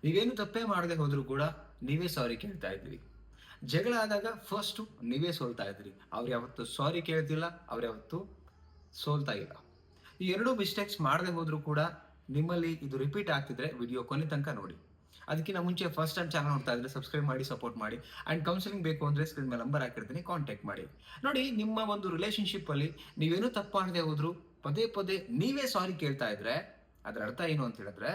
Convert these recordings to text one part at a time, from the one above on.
ನೀವೇನು ತಪ್ಪೇ ಮಾಡದೆ ಹೋದ್ರು ಕೂಡ ನೀವೇ ಸಾರಿ ಕೇಳ್ತಾ ಇದ್ರಿ. ಜಗಳ ಆದಾಗ ಫಸ್ಟು ನೀವೇ ಸೋಲ್ತಾ ಇದ್ರಿ. ಅವ್ರು ಯಾವತ್ತು ಸಾರಿ ಕೇಳ್ತಿಲ್ಲ, ಅವ್ರು ಯಾವತ್ತು ಸೋಲ್ತಾ ಇಲ್ಲ. ಈ ಎರಡೂ ಮಿಸ್ಟೇಕ್ಸ್ ಮಾಡದೆ ಹೋದ್ರು ಕೂಡ ನಿಮ್ಮಲ್ಲಿ ಇದು ರಿಪೀಟ್ ಆಗ್ತಿದ್ರೆ ವಿಡಿಯೋ ಕೊನೆ ತನಕ ನೋಡಿ. ಅದಕ್ಕಿಂತ ಮುಂಚೆ ಫಸ್ಟ್ ಟೈಮ್ ಚಾನಲ್ ನೋಡ್ತಾ ಇದ್ರೆ ಸಬ್ಸ್ಕ್ರೈಬ್ ಮಾಡಿ, ಸಪೋರ್ಟ್ ಮಾಡಿ. ಅಂಡ್ ಕೌನ್ಸಿಲಿಂಗ್ ಬೇಕು ಅಂದ್ರೆ ಸ್ಕ್ರೀನ್ ಮೇಲೆ ನಂಬರ್ ಹಾಕಿರ್ತೀನಿ, ಕಾಂಟ್ಯಾಕ್ಟ್ ಮಾಡಿ. ನೋಡಿ, ನಿಮ್ಮ ಒಂದು ರಿಲೇಶನ್ಶಿಪ್ ಅಲ್ಲಿ ನೀವೇನು ತಪ್ಪು ಮಾಡದೆ ಹೋದ್ರು ಪದೇ ಪದೇ ನೀವೇ ಸಾರಿ ಕೇಳ್ತಾ ಇದ್ರೆ ಅದರ ಅರ್ಥ ಏನು ಅಂತ ಹೇಳಿದ್ರೆ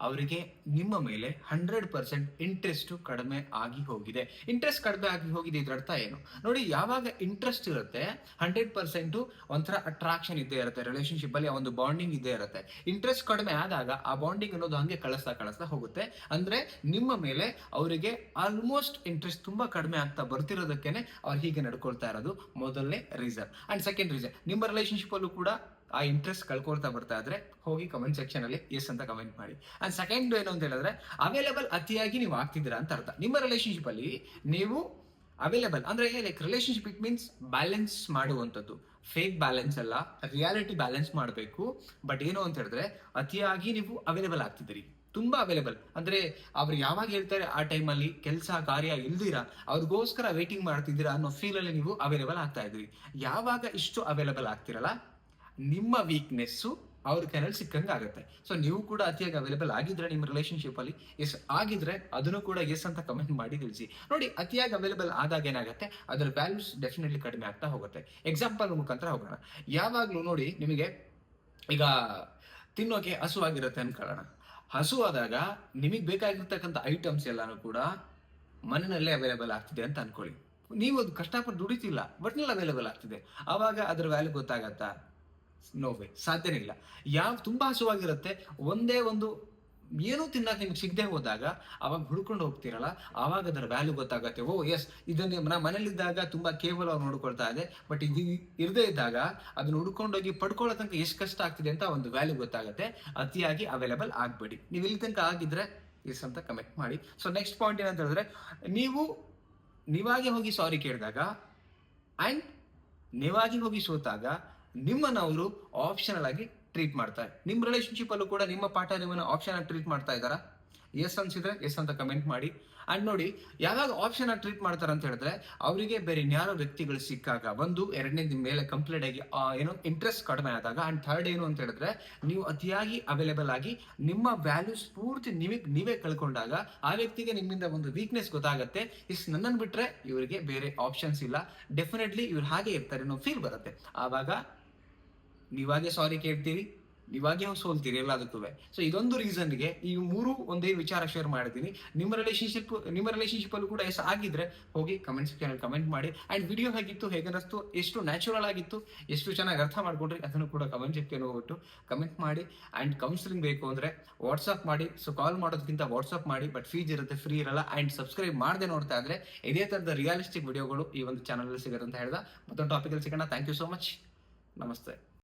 ಅವರಿಗೆ ನಿಮ್ಮ ಮೇಲೆ 100% ಇಂಟ್ರೆಸ್ಟ್ ಕಡಿಮೆ ಆಗಿ ಹೋಗಿದೆ. ಇಂಟ್ರೆಸ್ಟ್ ಕಡಿಮೆ ಆಗಿ ಹೋಗಿದೆ ಇದ್ರ ಅರ್ಥ ಏನು ನೋಡಿ. ಯಾವಾಗ ಇಂಟ್ರೆಸ್ಟ್ ಇರುತ್ತೆ 100% ಒಂಥರ ಅಟ್ರಾಕ್ಷನ್ ಇದ್ದೇ ಇರುತ್ತೆ. ರಿಲೇಶನ್ಶಿಪ್ ಅಲ್ಲಿ ಒಂದು ಬಾಂಡಿಂಗ್ ಇದ್ದೇ ಇರುತ್ತೆ. ಇಂಟ್ರೆಸ್ಟ್ ಕಡಿಮೆ ಆದಾಗ ಆ ಬಾಂಡಿಂಗ್ ಅನ್ನೋದು ಹಂಗೆ ಕಳಿಸ್ತಾ ಹೋಗುತ್ತೆ. ಅಂದ್ರೆ ನಿಮ್ಮ ಮೇಲೆ ಅವರಿಗೆ ಆಲ್ಮೋಸ್ಟ್ ಇಂಟ್ರೆಸ್ಟ್ ತುಂಬಾ ಕಡಿಮೆ ಆಗ್ತಾ ಬರ್ತಿರೋದಕ್ಕೇನೆ ಅವ್ರು ಹೀಗೆ ನಡ್ಕೊಳ್ತಾ ಇರೋದು ಮೊದಲನೇ ರೀಸನ್. ಅಂಡ್ ಸೆಕೆಂಡ್ ರೀಸನ್, ನಿಮ್ಮ ರಿಲೇಶನ್ಶಿಪ್ ಅಲ್ಲೂ ಕೂಡ ಆ ಇಂಟ್ರೆಸ್ಟ್ ಕಳ್ಕೊಳ್ತಾ ಬರ್ತಾ ಇದ್ರೆ ಹೋಗಿ ಕಮೆಂಟ್ ಸೆಕ್ಷನ್ ಅಲ್ಲಿ ಎಸ್ ಅಂತ ಕಮೆಂಟ್ ಮಾಡಿ. ಅಂಡ್ ಸೆಕೆಂಡ್ ಏನು ಅಂತ ಹೇಳಿದ್ರೆ ಅವೈಲೇಬಲ್ ಅತಿಯಾಗಿ ನೀವು ಆಗ್ತಿದ್ದೀರಾ ಅಂತ ಅರ್ಥ. ನಿಮ್ಮ ರಿಲೇಶನ್ಶಿಪ್ ಅಲ್ಲಿ ನೀವು ಅವೈಲೇಬಲ್ ಅಂದ್ರೆ like relationship it means balance ಮಾಡುವಂಥದ್ದು. ಫೇಕ್ ಬ್ಯಾಲೆನ್ಸ್ ಅಲ್ಲ, ರಿಯಾಲಿಟಿ ಬ್ಯಾಲೆನ್ಸ್ ಮಾಡಬೇಕು. ಬಟ್ ಏನು ಅಂತ ಹೇಳಿದ್ರೆ ಅತಿಯಾಗಿ ನೀವು ಅವೈಲೇಬಲ್ ಆಗ್ತಿದ್ದೀರಿ, ತುಂಬಾ ಅವೈಲೇಬಲ್. ಅಂದ್ರೆ ಅವ್ರು ಯಾವಾಗ ಹೇಳ್ತಾರೆ ಆ ಟೈಮಲ್ಲಿ ಕೆಲಸ ಕಾರ್ಯ ಇಲ್ದಿರಾ ಅವ್ರಿಗೋಸ್ಕರ ವೇಟಿಂಗ್ ಮಾಡ್ತಿದ್ದೀರಾ ಅನ್ನೋ ಫೀಲ್ ಅಲ್ಲಿ ನೀವು ಅವೈಲೇಬಲ್ ಆಗ್ತಾ ಇದ್ರಿ. ಯಾವಾಗ ಇಷ್ಟು ಅವೈಲೇಬಲ್ ಆಗ್ತಿರಲ್ಲ ನಿಮ್ಮ ವೀಕ್ನೆಸ್ಸು ಅವ್ರ ಕೈನಲ್ಲಿ ಸಿಕ್ಕಂಗೆ ಆಗುತ್ತೆ. ಸೊ ನೀವು ಕೂಡ ಅತಿಯಾಗಿ ಅವೈಲೇಬಲ್ ಆಗಿದ್ರೆ ನಿಮ್ಮ ರಿಲೇಶನ್ಶಿಪ್ ಅಲ್ಲಿ ಎಸ್ ಆಗಿದ್ರೆ ಅದನ್ನು ಕೂಡ ಎಸ್ ಅಂತ ಕಮೆಂಟ್ ಮಾಡಿ ತಿಳಿಸಿ. ನೋಡಿ, ಅತಿಯಾಗಿ ಅವೈಲೇಬಲ್ ಆದಾಗ ಏನಾಗುತ್ತೆ ಅದರ ವ್ಯಾಲ್ಯೂಸ್ ಡೆಫಿನೆಟ್ಲಿ ಕಡಿಮೆ ಆಗ್ತಾ ಹೋಗುತ್ತೆ. ಎಕ್ಸಾಂಪಲ್ ಮುಖಾಂತರ ಹೋಗೋಣ. ಯಾವಾಗ್ಲೂ ನೋಡಿ, ನಿಮಗೆ ಈಗ ತಿನ್ನೋಕೆ ಹಸುವಾಗಿರುತ್ತೆ ಅನ್ಕೊಳ್ಳೋಣ. ಹಸು ಆದಾಗ ನಿಮಗೆ ಬೇಕಾಗಿರ್ತಕ್ಕಂಥ ಐಟಮ್ಸ್ ಎಲ್ಲಾನು ಕೂಡ ಮನೆಯಲ್ಲೇ ಅವೈಲೇಬಲ್ ಆಗ್ತಿದೆ ಅಂತ ಅನ್ಕೊಳ್ಳಿ. ನೀವು ಅದು ಕಷ್ಟಪಟ್ಟು ದುಡಿತಿಲ್ಲ, ಬಟ್ನಲ್ಲಿ ಅವೈಲೇಬಲ್ ಆಗ್ತಿದೆ. ಆವಾಗ ಅದ್ರ ವ್ಯಾಲ್ಯೂ ಗೊತ್ತಾಗತ್ತಾ? ನೋ ವೇ, ಸಾಧ್ಯನೇ ಇಲ್ಲ. ತುಂಬಾ ಹಸುವಾಗಿರುತ್ತೆ, ಒಂದೇ ಒಂದು ಏನೂ ತಿನ್ನಕ್ಕೆ ನಿಮ್ಗೆ ಸಿಗದೆ ಹೋದಾಗ ಅವಾಗ ಹುಡ್ಕೊಂಡು ಹೋಗ್ತಿರಲ್ಲ, ಆವಾಗ ಅದರ ವ್ಯಾಲ್ಯೂ ಗೊತ್ತಾಗತ್ತೆ. ಓ ಎಸ್, ಇದನ್ನ ನಾ ಮನೇಲಿದ್ದಾಗ ತುಂಬಾ ಕೇವಲ ಅವ್ರು ನೋಡ್ಕೊಳ್ತಾ ಇದೆ, ಬಟ್ ಇದು ಇರದೇ ಇದ್ದಾಗ ಅದನ್ನ ಹುಡ್ಕೊಂಡೋಗಿ ಪಡ್ಕೊಳ್ಳೋ ತನಕ ಎಷ್ಟು ಕಷ್ಟ ಆಗ್ತಿದೆ ಅಂತ ಒಂದು ವ್ಯಾಲ್ಯೂ ಗೊತ್ತಾಗುತ್ತೆ. ಅತಿಯಾಗಿ ಅವೈಲೇಬಲ್ ಆಗ್ಬೇಡಿ. ನೀವು ಇಲ್ಲಿ ತನಕ ಆಗಿದ್ರೆ ಎಸ್ ಅಂತ ಕಮೆಂಟ್ ಮಾಡಿ. ಸೊ ನೆಕ್ಸ್ಟ್ ಪಾಯಿಂಟ್ ಏನಂತ ಹೇಳಿದ್ರೆ, ನೀವಾಗೆ ಹೋಗಿ ಸಾರಿ ಕೇಳಿದಾಗ ಅಂಡ್ ನೀವಾಗಿ ಹೋಗಿ ಸೋತಾಗ ನಿಮ್ಮನ್ನ ಅವರು ಆಪ್ಷನಲ್ ಆಗಿ ಟ್ರೀಟ್ ಮಾಡ್ತಾರೆ. ನಿಮ್ಮ ರಿಲೇಶನ್ಶಿಪ್ ಅಲ್ಲೂ ಕೂಡ ನಿಮ್ಮ ಪಾರ್ಟ್ನರ್ ನಿಮ್ಮನ್ನ ಆಪ್ಷನ್ ಆಗಿ ಟ್ರೀಟ್ ಮಾಡ್ತಾ ಇದ್ದಾರಾ? ಎಸ್ ಅನ್ಸಿದ್ರೆ ಎಸ್ ಅಂತ ಕಮೆಂಟ್ ಮಾಡಿ. ಅಂಡ್ ನೋಡಿ, ಯಾವಾಗ ಆಪ್ಷನ್ ಆಗಿ ಟ್ರೀಟ್ ಮಾಡ್ತಾರೆ ಅಂತ ಹೇಳಿದ್ರೆ ಅವರಿಗೆ ಬೇರೆ ಇನ್ಯಾರೋ ವ್ಯಕ್ತಿಗಳು ಸಿಕ್ಕಾಗ, ಎರಡನೇ ಮೇಲೆ ಕಂಪ್ಲೀಟ್ ಆಗಿ ಏನೋ ಇಂಟ್ರೆಸ್ಟ್ ಕಡಿಮೆ ಆದಾಗ, ಅಂಡ್ ಥರ್ಡ್ ಏನು ಅಂತ ಹೇಳಿದ್ರೆ ನೀವು ಅತಿಯಾಗಿ ಅವೈಲೇಬಲ್ ಆಗಿ ನಿಮ್ಮ ವ್ಯಾಲ್ಯೂಸ್ ಪೂರ್ತಿ ನೀವೇ ಕಳ್ಕೊಂಡಾಗ ಆ ವ್ಯಕ್ತಿಗೆ ನಿಮ್ಮಿಂದ ಒಂದು ವೀಕ್ನೆಸ್ ಗೊತ್ತಾಗುತ್ತೆ. ನನ್ನನ್ನು ಬಿಟ್ರೆ ಇವರಿಗೆ ಬೇರೆ ಆಪ್ಷನ್ಸ್ ಇಲ್ಲ, ಡೆಫಿನೆಟ್ಲಿ ಇವ್ರು ಹಾಗೆ ಇರ್ತಾರೆ ಅನ್ನೋ ಫೀಲ್ ಬರುತ್ತೆ. ಆವಾಗ ನೀವಾಗೆ ಸಾರಿ ಕೇಳ್ತೀರಿ, ನೀವಾಗೆ ಸೋಲ್ತೀರಿ ಎಲ್ಲದಕ್ಕೂ. ಸೊ ಇದೊಂದು ರೀಸನ್ಗೆ ಈ ಮೂರು ಒಂದೇ ವಿಚಾರ ಶೇರ್ ಮಾಡಿದ್ದೀನಿ. ನಿಮ್ಮ ರಿಲೇಶನ್ಶಿಪ್ ಅಲ್ಲೂ ಕೂಡ ಎಸ್ ಆಗಿದ್ರೆ ಹೋಗಿ ಕಮೆಂಟ್ ಸೆಕ್ಷನ್ ಅಲ್ಲಿ ಕಮೆಂಟ್ ಮಾಡಿ. ಅಂಡ್ ವಿಡಿಯೋ ಹೇಗಿತ್ತು, ಹೇಗನ್ನಿಸ್ತು, ಎಷ್ಟು ನ್ಯಾಚುರಲ್ ಆಗಿತ್ತು, ಎಷ್ಟು ಚೆನ್ನಾಗಿ ಅರ್ಥ ಮಾಡ್ಕೊಂಡ್ರಿ ಅದನ್ನು ಕೂಡ ಕಮೆಂಟ್ ಸೆಕ್ಷನ್ ಹೋಗ್ಬಿಟ್ಟು ಕಮೆಂಟ್ ಮಾಡಿ. ಅಂಡ್ ಕೌನ್ಸಿಲಿಂಗ್ ಬೇಕು ಅಂದ್ರೆ ವಾಟ್ಸ್ಆಪ್ ಮಾಡಿ. ಸೊ ಕಾಲ್ ಮಾಡೋದಕ್ಕಿಂತ ವಾಟ್ಸ್ಆಪ್ ಮಾಡಿ, ಬಟ್ ಫೀಸ್ ಇರುತ್ತೆ, ಫ್ರೀ ಇರಲ್ಲ. ಅಂಡ್ ಸಬ್ಸ್ಕ್ರೈಬ್ ಮಾಡದೆ ನೋಡ್ತಾ ಇದ್ರೆ ಇದೇ ತರದ ರಿಯಾಲಿಸ್ಟಿಕ್ ವಿಡಿಯೋಗಳು ಈ ಒಂದು ಚಾನಲ್ ಅಲ್ಲಿ ಸಿಗುತ್ತೆ ಅಂತ ಹೇಳ್ದ. ಮತ್ತೊಂದು ಟಾಪಿಕ್ ಅಲ್ಲಿ ಸಿಗೋಣ. Thank you so much. ನಮಸ್ತೆ.